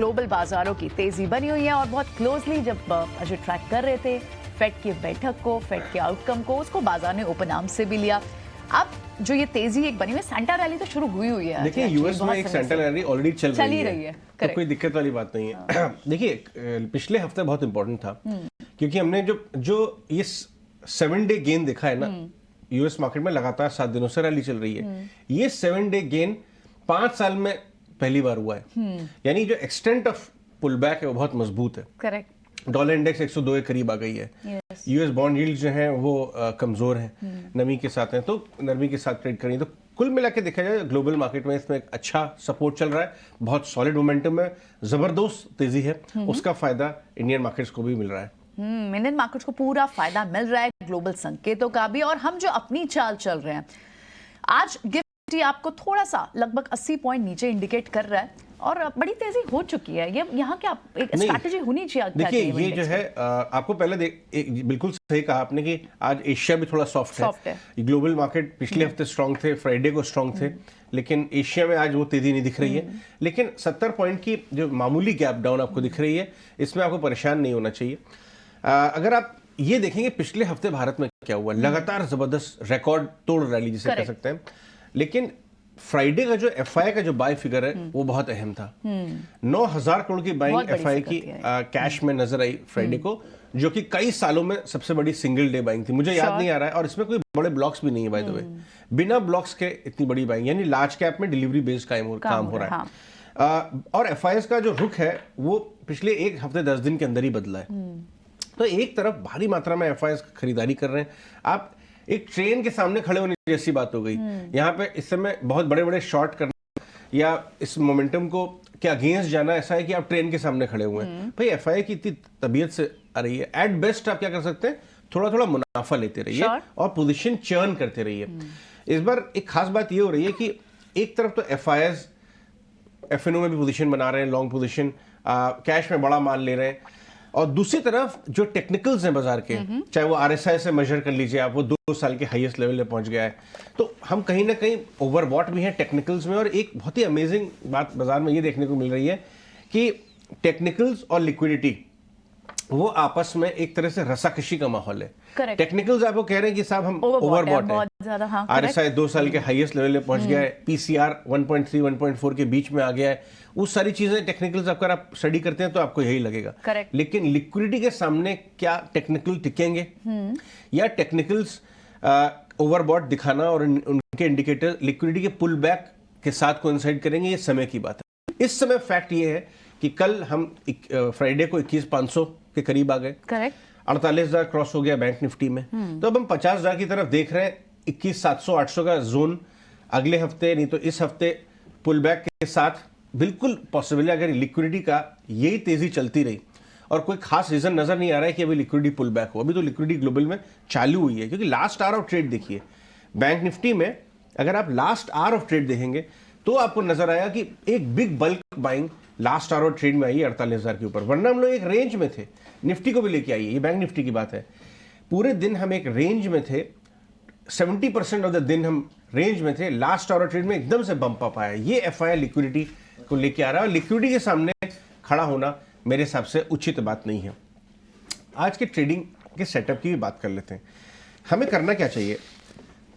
Global बाजारों की तेजी बनी हुई है और बहुत क्लोजली जब अजय ट्रैक कर रहे थे फेड की बैठक को, फेड के आउटकम को, उसको बाजार ने ओपन आर्म से भी लिया। अब जो ये तेजी एक बनी हुई है, सेंटा रैली तो शुरू हुई है। देखिए यूएस में एक सेंटा रैली ऑलरेडी चल रही है तो कोई दिक्कत वाली बात नहीं है। देखिए पिछले हफ्ते बहुत इंपॉर्टेंट था क्योंकि हमने जो ये 7 डे गेन देखा है ना यूएस मार्केट में, लगातार 7 दिनों से रैली चल रही है। ये 7 डे गेन 5 साल में पहली बार हुआ है। यानी जो एक्सटेंट ऑफ पुल बैक है वो बहुत मजबूत है। करेक्ट। डॉलर इंडेक्स 102 के करीब आ गई है। यूएस बॉन्ड यील्ड जो है वो कमजोर है, नमी के साथ है, तो नरमी के साथ ट्रेड करेंगे। तो कुल मिला के देखा जाए ग्लोबल मार्केट में इसमें एक अच्छा सपोर्ट चल रहा है, बहुत सॉलिड मोमेंटम है, जबरदस्त तेजी है। उसका फायदा इंडियन मार्केट्स को भी मिल रहा है। इंडियन मार्केट्स को पूरा फायदा मिल रहा है ग्लोबल संकेतों का भी। और हम जो अपनी चाल चल रहे हैं, आज गिफ्ट आपको थोड़ा सा लगभग 80 पॉइंट नीचे इंडिकेट कर रहा है और बड़ी तेजी हो चुकी है। ये यहाँ क्या एक स्ट्रैटेजी होनी चाहिए? देखिए ये जो है आपको पहले बिल्कुल सही कहा आपने कि आज एशिया भी थोड़ा सॉफ्ट है। ग्लोबल मार्केट पिछले हफ्ते स्ट्रांग थे, फ्राइडे को स्ट्रांग थे, लेकिन एशिया में आज वो तेजी नहीं दिख रही है। लेकिन 70 पॉइंट की जो मामूली गैप डाउन आपको दिख रही है, इसमें आपको परेशान नहीं होना चाहिए। अगर आप ये देखेंगे पिछले हफ्ते भारत में क्या हुआ, लगातार जबरदस्त रिकॉर्ड तोड़ रैली जिसे कह सकते हैं। लेकिन फ्राइडे का जो एफआई का जो बाय फिगर है वो बहुत अहम था। 9,000 करोड़ की बाइंग एफआई की कैश में नजर आई फ्राइडे को, जो कि कई सालों में सबसे बड़ी सिंगल डे बाइंग थी। मुझे याद नहीं आ रहा है, और इसमें कोई बड़े ब्लॉक्स भी नहीं है बाय द वे। बिना ब्लॉक्स के इतनी बड़ी बाइंग, यानी लार्ज कैप में डिलीवरी बेस्ड काम हो रहा है। और एफआईएस का जो रुख है वो पिछले एक हफ्ते 10 दिन के अंदर ही बदला है। तो एक तरफ भारी मात्रा में एफआईएस खरीदारी कर रहे हैं। आप एक ट्रेन के सामने खड़े होने जैसी बात हो गई यहाँ पे। इस समय बहुत बड़े बड़े शॉर्ट करना या इस मोमेंटम को क्या अगेंस्ट जाना ऐसा है कि आप ट्रेन के सामने खड़े हुए हैं। भाई एफआईए की इतनी तबीयत से आ रही है, एट बेस्ट आप क्या कर सकते हैं, थोड़ा थोड़ा मुनाफा लेते रहिए और पोजीशन चर्न करते रहिए। इस बार एक खास बात ये हो रही है कि एक तरफ तो एफआईएस एफएनओ में भी पोजीशन बना रहे हैं, लॉन्ग पोजीशन, कैश में बड़ा माल ले रहे हैं, और दूसरी तरफ जो टेक्निकल्स हैं बाजार के, चाहे वो आरएसआई से मेजर कर लीजिए आप, वो 2 साल के हाईएस्ट लेवल पे पहुंच गया है। तो हम कहीं ना कहीं ओवरबॉट भी हैं टेक्निकल्स में। और एक बहुत ही अमेजिंग बात बाजार में ये देखने को मिल रही है कि टेक्निकल्स और लिक्विडिटी वो आपस में एक तरह से रसाकशी का माहौल है। टेक्निकल्स आपको कह रहे हैं कि साहब हम ओवरबॉट है, आरएसआई 2 साल के हाईएस्ट लेवल पे पहुंच गया है, पीसीआर 1.3 1.4 के बीच में आ गया है। वो सारी चीजें टेक्निकल्स अगर आप स्टडी करते हैं तो आपको यही लगेगा। लेकिन लिक्विडिटी के सामने क्या टेक्निकल टिकेंगे, या टेक्निकल्स ओवरबॉट दिखाना और उनके इंडिकेटर लिक्विडिटी के पुल बैक के साथ कोइंसाइड करेंगे, ये समय की बात है। इस समय फैक्ट ये है कि कल हम फ्राइडे को 21,500 के करीब आ गए। 48,000 क्रॉस हो गया बैंक निफ्टी में। तो अब हम 50,000 की तरफ देख रहे हैं। 21,700 800 का जोन अगले हफ्ते, नहीं तो इस हफ्ते पुल बैक के साथ बिल्कुल पॉसिबल है। अगर लिक्विडिटी का यही तेजी चलती रही, और कोई खास रीजन नजर नहीं आ रहा है कि अभी लिक्विडिटी पुल बैक हो, अभी तो लिक्विडिटी ग्लोबल में चालू हुई है। क्योंकि लास्ट आवर ऑफ ट्रेड देखिए बैंक निफ्टी में, अगर आप लास्ट आवर ऑफ ट्रेड देखेंगे तो आपको नजर आया कि एक big bulk buying last hour trade में आई है 48,000 के ऊपर। वरना हम लोग एक रेंज में थे, निफ्टी को भी लेके आई है, ये बैंक निफ्टी की बात है। पूरे दिन हम एक रेंज में थे, 70% ऑफ द दिन हम रेंज में थे। लास्ट आवर ट्रेड में एकदम से बम्प अप आया। ये एफआई लिक्विडिटी को लेके आ रहा है, और लिक्विडिटी के सामने खड़ा होना मेरे हिसाब से उचित बात नहीं है। आज के ट्रेडिंग के सेटअप की भी बात कर लेते हैं। हमें करना क्या चाहिए?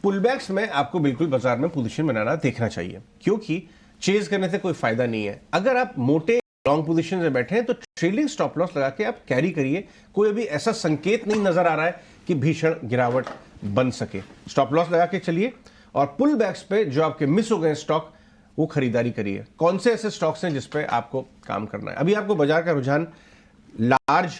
पुलबैक्स में आपको बिल्कुल बाजार में पोजीशन बनाना देखना चाहिए, क्योंकि चेज करने से कोई फायदा नहीं है। अगर आप मोटे लॉन्ग पोजीशन में बैठे हैं तो ट्रेलिंग स्टॉप लॉस लगा के आप कैरी करिए। कोई अभी ऐसा संकेत नहीं नजर आ रहा है कि भीषण गिरावट बन सके। स्टॉप लॉस लगा के चलिए, और पुल बैक्स पे जो आपके मिस हो गए स्टॉक वो खरीदारी करिए। कौन से ऐसे स्टॉक्स हैं जिसपे आपको काम करना है? अभी आपको बाजार का रुझान लार्ज,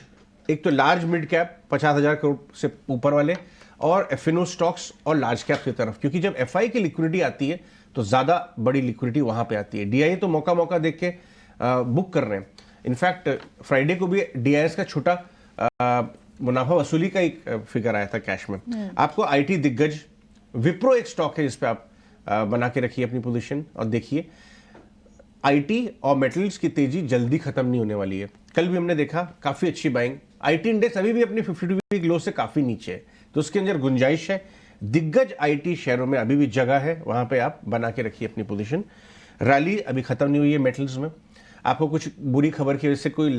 एक तो लार्ज मिड कैप 50,000 करोड़ से ऊपर वाले, और एफएनओ स्टॉक्स और लार्ज कैप की तरफ, क्योंकि जब एफआई की लिक्विडिटी आती है तो ज्यादा बड़ी लिक्विडिटी वहां पे आती है। डीआई तो मौका देख के बुक कर रहे हैं। इनफैक्ट फ्राइडे को भी डीआईएस का छोटा मुनाफा वसूली का एक फिगर आया था कैश में। आपको आईटी दिग्गज विप्रो एक स्टॉक है जिसपे आप बना के रखिए अपनी पोजीशन, और देखिए आईटी और मेटल्स की तेजी जल्दी खत्म नहीं होने वाली है। कल भी हमने देखा काफी अच्छी बाइंग। आईटी इंडेक्स अभी भी अपनी 52 वीक लो से काफी नीचे है, तो उसके अंदर गुंजाइश है। दिग्गज आईटी शेयरों में अभी भी जगह है, वहां पे आप बना के रखिए अपनी पोजीशन। रैली अभी खत्म नहीं हुई है मेटल्स में। आपको कुछ बुरी खबर की वजह से कोई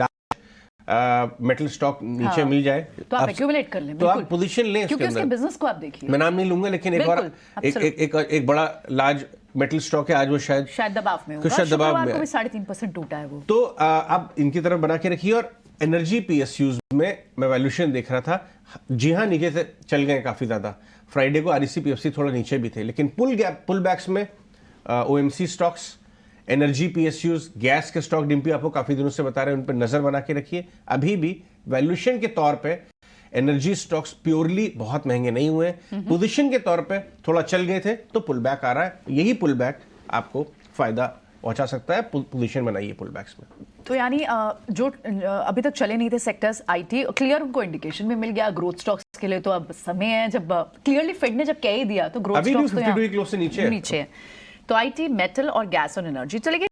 मेटल स्टॉक नीचे मिल जाए तो आप एक्यूमुलेट कर लें, तो आप पोजीशन लें क्योंकि इसके उसके अंदर। बिजनेस को आप देखिए। मैं नाम नहीं लूंगा, लेकिन एक और एक बड़ा लार्ज मेटल स्टॉक है, आज वो शायद दबाव में होगा। शायद दबाव में को भी 3.5% टूटा है वो। तो आप इनकी तरफ बना के रखिए। और एनर्जी पीएसयूज में मैं वैल्यूएशन देख रहा था, जी हाँ नीचे से चल गए काफी ज्यादा। फ्राइडे को आरईसी पीएफसी थोड़ा नीचे भी थे, लेकिन पुल बैक्स में OMC stocks, energy PSUs, gas के स्टॉक डिम्पी आपको काफी दिनों से बता रहे हैं, उन पर नजर बना के रखिए। अभी भी वैल्यूएशन के तौर पे एनर्जी स्टॉक्स प्योरली बहुत महंगे नहीं हुए, पोजीशन के तौर पे थोड़ा चल गए थे तो पुल बैक आ रहा है। यही पुल बैक आपको फायदा पहुंचा सकता है, पोजीशन बनाइए पुल बैक्स में। तो यानी जो अभी तक चले नहीं थे सेक्टर्स, आईटी क्लियर उनको इंडिकेशन में मिल गया। ग्रोथ स्टॉक्स के लिए तो अब समय है, जब क्लियरली फेड ने जब कह ही दिया तो ग्रोथ स्टॉक्स तो 52 वीक क्लोज से नीचे है। तो आईटी, मेटल और गैस और एनर्जी चलेगी।